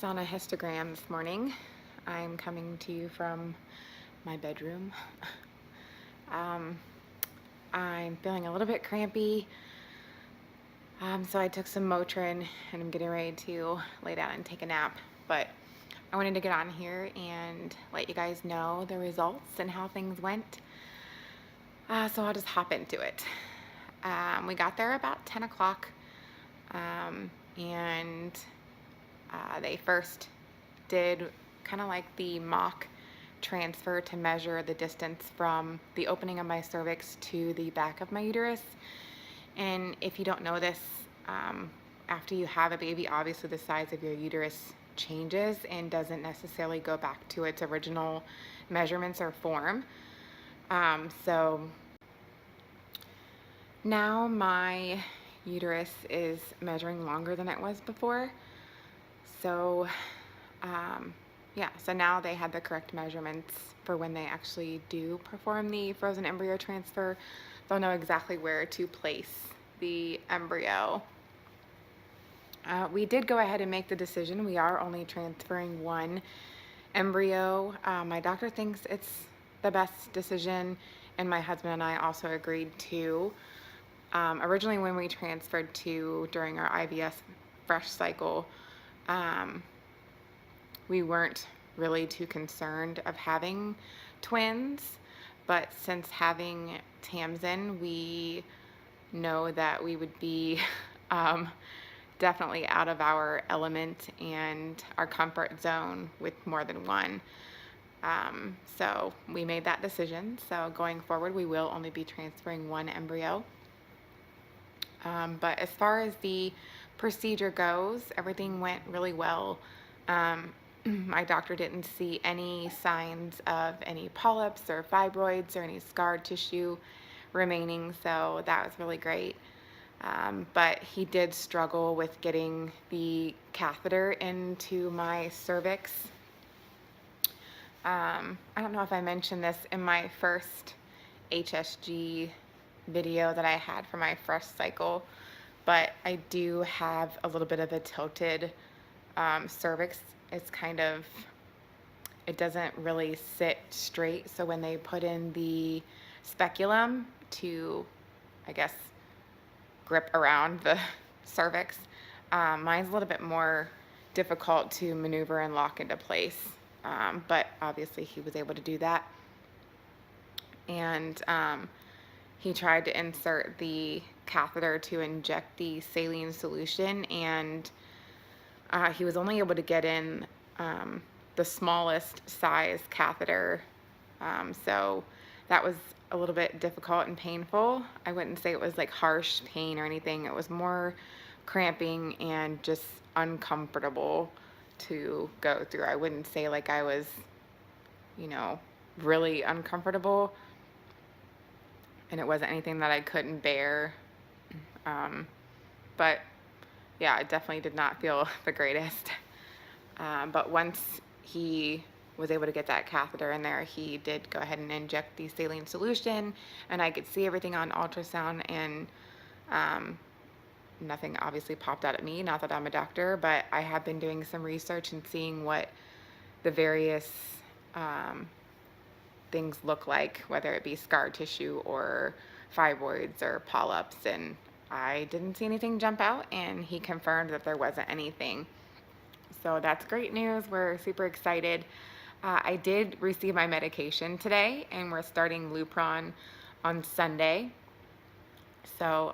on a histogram this morning. I'm coming to you from my bedroom. um, I'm feeling a little bit crampy, so I took some Motrin and I'm getting ready to lay down and take a nap. But I wanted to get on here and let you guys know the results and how things went. So I'll just hop into it. We got there about 10 o'clock, and they first did kind of like the mock transfer to measure the distance from the opening of my cervix to the back of my uterus. And if you don't know this, after you have a baby, obviously the size of your uterus changes and doesn't necessarily go back to its original measurements or form. So now my uterus is measuring longer than it was before. So yeah, so now they had the correct measurements for when they actually do perform the frozen embryo transfer. They'll know exactly where to place the embryo. We did go ahead and make the decision. We are only transferring one embryo. My doctor thinks it's the best decision, and my husband and I also agreed to. Originally, when we transferred to during our IVF fresh cycle, we weren't really too concerned of having twins, but since having Tamsin, we know that we would be definitely out of our element and our comfort zone with more than one. So we made that decision. So going forward, we will only be transferring one embryo. But as far as the procedure goes, everything went really well. My doctor didn't see any signs of any polyps or fibroids or any scarred tissue remaining, so that was really great. But he did struggle with getting the catheter into my cervix. I don't know if I mentioned this in my first SHG video that I had for my fresh cycle, but I do have a little bit of a tilted cervix. It's kind of, it doesn't really sit straight, so when they put in the speculum to, I guess, grip around the cervix, mine's a little bit more difficult to maneuver and lock into place, but obviously he was able to do that. And he tried to insert the catheter to inject the saline solution, and he was only able to get in the smallest size catheter, so that was a little bit difficult and painful. I wouldn't say it was like harsh pain or anything. It was more cramping and just uncomfortable to go through. I wouldn't say like I was, really uncomfortable, and it wasn't anything that I couldn't bear. But yeah, I definitely did not feel the greatest. But once he was able to get that catheter in there, he did go ahead and inject the saline solution, and I could see everything on ultrasound, and nothing obviously popped out at me. Not that I'm a doctor, but I have been doing some research and seeing what the various things look like, whether it be scar tissue or fibroids or polyps, and I didn't see anything jump out, and he confirmed that there wasn't anything. So that's great news. We're super excited. I did receive my medication today, and we're starting Lupron on Sunday. So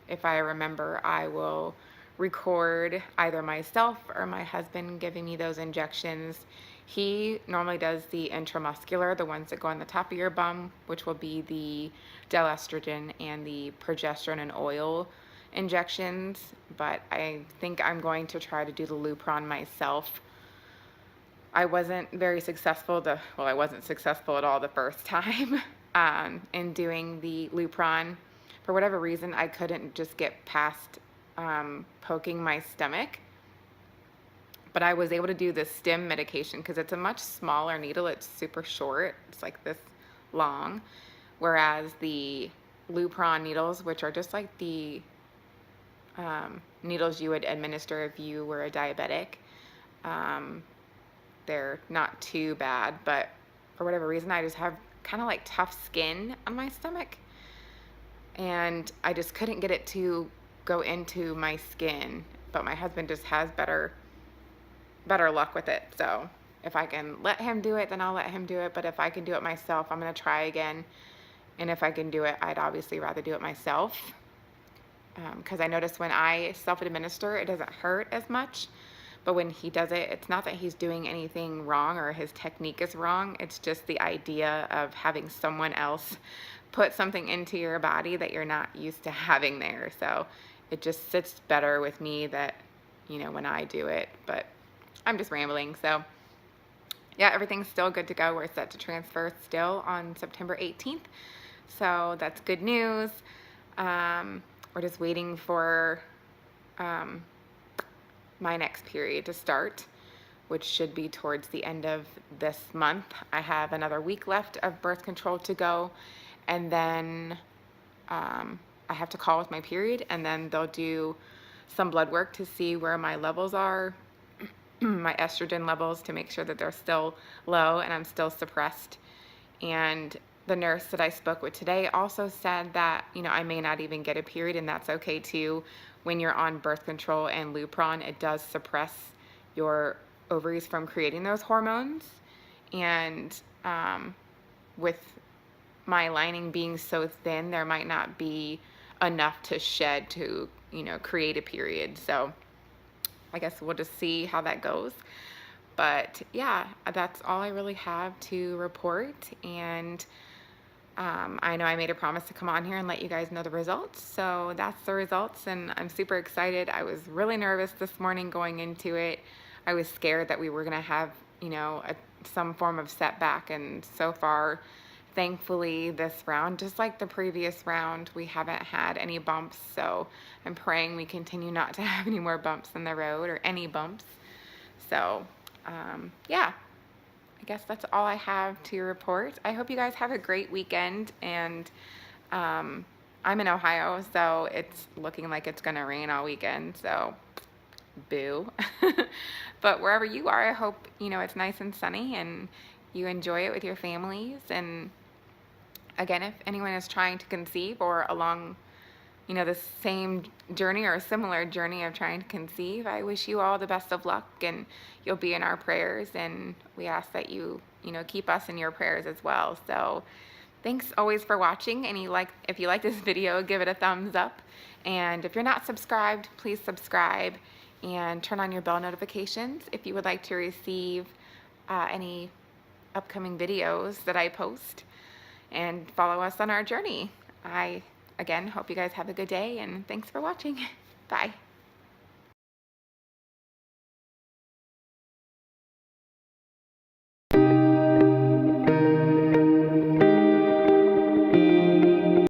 if I remember, I will record either myself or my husband giving me those injections. He normally does the intramuscular, the ones that go on the top of your bum, which will be the estrogen and the progesterone and oil injections, but I think I'm going to try to do the Lupron myself. I wasn't very successful, I wasn't successful at all the first time in doing the Lupron. For whatever reason, I couldn't just get past poking my stomach, but I was able to do the stim medication because it's a much smaller needle. It's super short. It's like this long, whereas the Lupron needles, which are just like the needles you would administer if you were a diabetic. They're not too bad, but for whatever reason, I just have kind of like tough skin on my stomach, and I just couldn't get it to go into my skin. But my husband just has better luck with it. So if I can let him do it, then I'll let him do it. But if I can do it myself, I'm gonna try again. And if I can do it, I'd obviously rather do it myself. Because I notice when I self-administer, it doesn't hurt as much. But when he does it, it's not that he's doing anything wrong or his technique is wrong. It's just the idea of having someone else put something into your body that you're not used to having there. So it just sits better with me that, when I do it. But I'm just rambling. So yeah, everything's still good to go. We're set to transfer still on September 18th. So that's good news. We're just waiting for my next period to start, which should be towards the end of this month. I have another week left of birth control to go, and then I have to call with my period, and then they'll do some blood work to see where my levels are, my estrogen levels, to make sure that they're still low and I'm still suppressed. And the nurse that I spoke with today also said that, I may not even get a period, and that's okay too. When you're on birth control and Lupron, it does suppress your ovaries from creating those hormones. And with my lining being so thin, there might not be enough to shed to, create a period. So I guess we'll just see how that goes. But yeah, that's all I really have to report. And I know I made a promise to come on here and let you guys know the results. So that's the results, and I'm super excited. I was really nervous this morning going into it. I was scared that we were going to have, some form of setback. And so far, thankfully, this round, just like the previous round, we haven't had any bumps. So I'm praying we continue not to have any more bumps in the road, or any bumps. So yeah, I guess that's all I have to report. I hope you guys have a great weekend. And I'm in Ohio, so it's looking like it's gonna rain all weekend, so boo. But wherever you are, I hope it's nice and sunny and you enjoy it with your families. And again, if anyone is trying to conceive or along the same journey or a similar journey of trying to conceive, I wish you all the best of luck, and you'll be in our prayers, and we ask that you keep us in your prayers as well. So thanks always for watching, and if you like this video, give it a thumbs up, and if you're not subscribed, please subscribe and turn on your bell notifications if you would like to receive any upcoming videos that I post, and follow us on our journey. I again hope you guys have a good day, and thanks for watching. Bye.